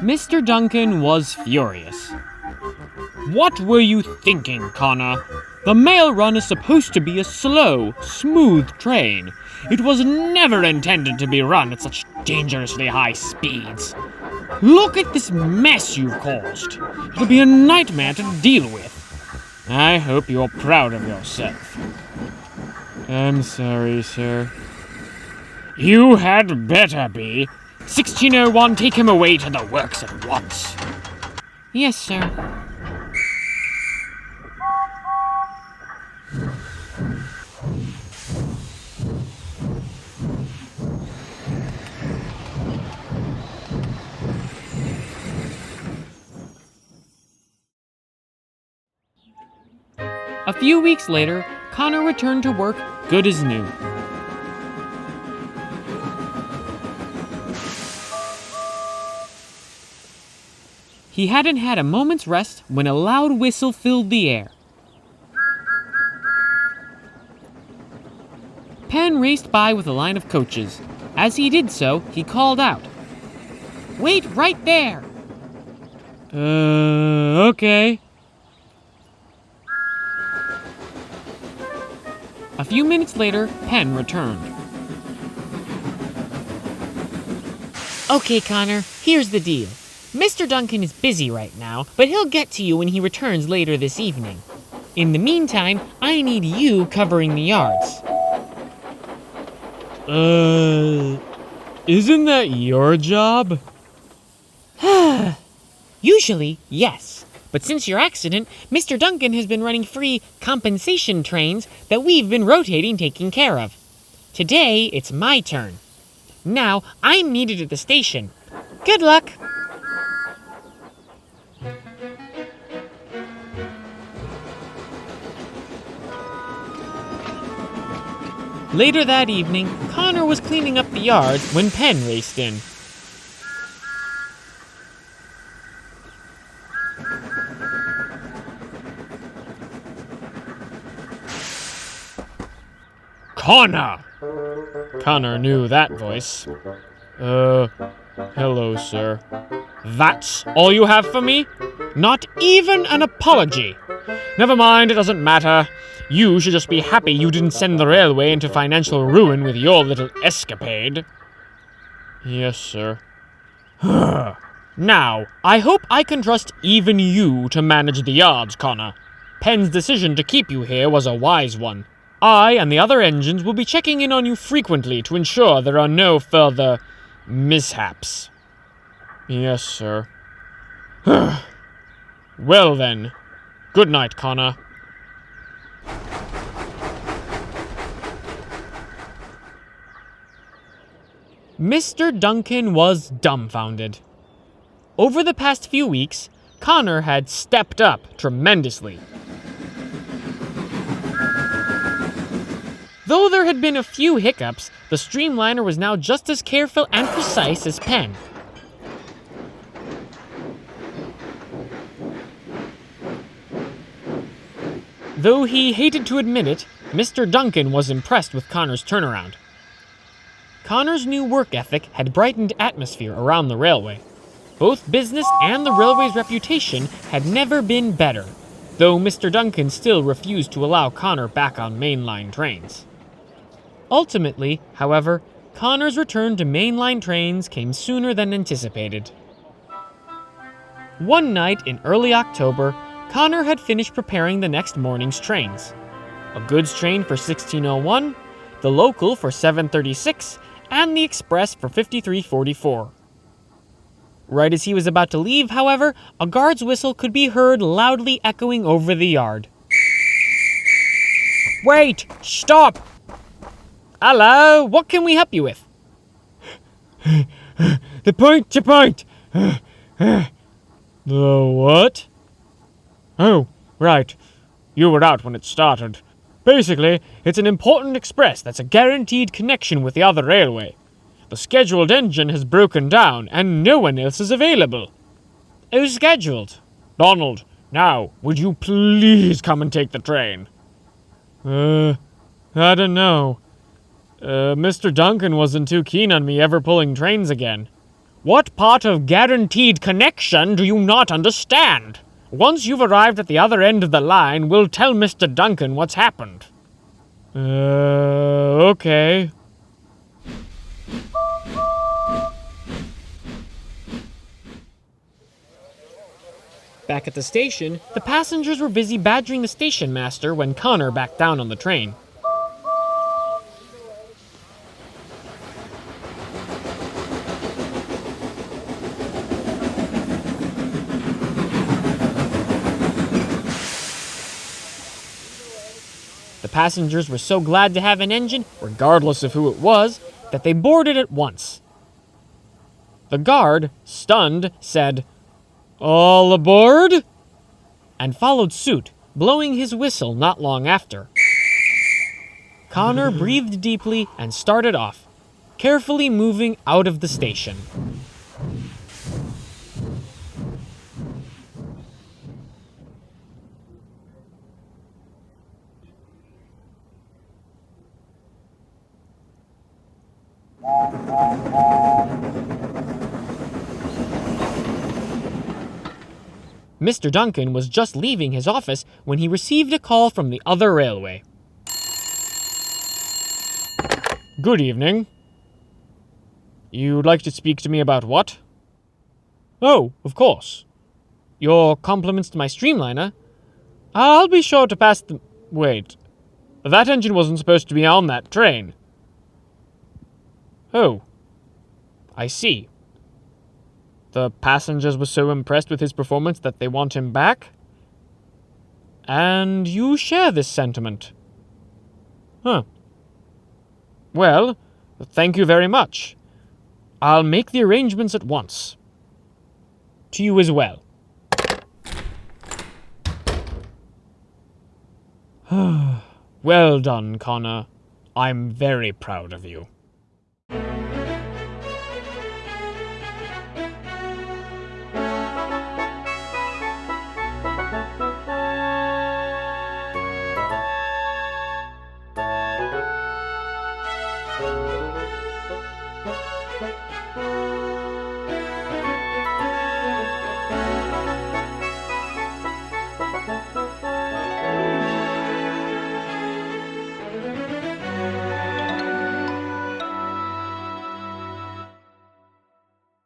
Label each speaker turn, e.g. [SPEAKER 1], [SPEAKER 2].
[SPEAKER 1] Mr. Duncan was furious. What were you thinking, Connor? The mail run is supposed to be a slow, smooth train. It was never intended to be run at such dangerously high speeds. Look at this mess you've caused. It'll be a nightmare to deal with. I hope you're proud of yourself. I'm sorry, sir. You had better be. 1601, take him away to the works at once. Yes, sir. A few weeks later, Connor returned to work good as new. He hadn't had a moment's rest when a loud whistle filled the air. Penn raced by with a line of coaches. As he did so, he called out, "Wait right there!" Okay. A few minutes later, Penn returned. Okay, Connor, here's the deal. Mr. Duncan is busy right now, but he'll get to you when he returns later this evening. In the meantime, I need you covering the yards. Isn't that your job? Usually, yes. But since your accident, Mr. Duncan has been running free compensation trains that we've been rotating taking care of. Today, it's my turn. Now, I'm needed at the station. Good luck! Later that evening, Connor was cleaning up the yard when Penn raced in. Connor! Connor knew that voice. Hello, sir. That's all you have for me? Not even an apology? Never mind, it doesn't matter. You should just be happy you didn't send the railway into financial ruin with your little escapade. Yes, sir. Now, I hope I can trust even you to manage the yards, Connor. Penn's decision to keep you here was a wise one. I and the other engines will be checking in on you frequently to ensure there are no further mishaps. Yes, sir. Well then, good night, Connor. Mr. Duncan was dumbfounded. Over the past few weeks, Connor had stepped up tremendously. Though there had been a few hiccups, the streamliner was now just as careful and precise as Penn. Though he hated to admit it, Mr. Duncan was impressed with Connor's turnaround. Connor's new work ethic had brightened atmosphere around the railway. Both business and the railway's reputation had never been better, though Mr. Duncan still refused to allow Connor back on mainline trains. Ultimately, however, Connor's return to mainline trains came sooner than anticipated. One night in early October, Connor had finished preparing the next morning's trains. A goods train for 1601, the local for 736, and the express for 5344. Right as he was about to leave, however, a guard's whistle could be heard loudly echoing over the yard. Wait! Stop! Hello, what can we help you with? The point-to-point! The what? Oh, right. You were out when it started. Basically, it's an important express that's a guaranteed connection with the other railway. The scheduled engine has broken down, and no one else is available. Who's scheduled? Donald, now, would you please come and take the train? I don't know. Mr. Duncan wasn't too keen on me ever pulling trains again. What part of guaranteed connection do you not understand? Once you've arrived at the other end of the line, we'll tell Mr. Duncan what's happened. Okay. Back at the station, the passengers were busy badgering the station master when Connor backed down on the train. The passengers were so glad to have an engine, regardless of who it was, that they boarded at once. The guard, stunned, said, "All aboard?" and followed suit, blowing his whistle not long after. Connor breathed deeply and started off, carefully moving out of the station. Mr. Duncan was just leaving his office when he received a call from the other railway. Good evening. You'd like to speak to me about what? Oh, of course. Your compliments to my streamliner? I'll be sure to pass them. Wait. That engine wasn't supposed to be on that train. Oh. I see. The passengers were so impressed with his performance that they want him back? And you share this sentiment? Huh. Well, thank you very much. I'll make the arrangements at once. To you as well. Well done, Connor. I'm very proud of you.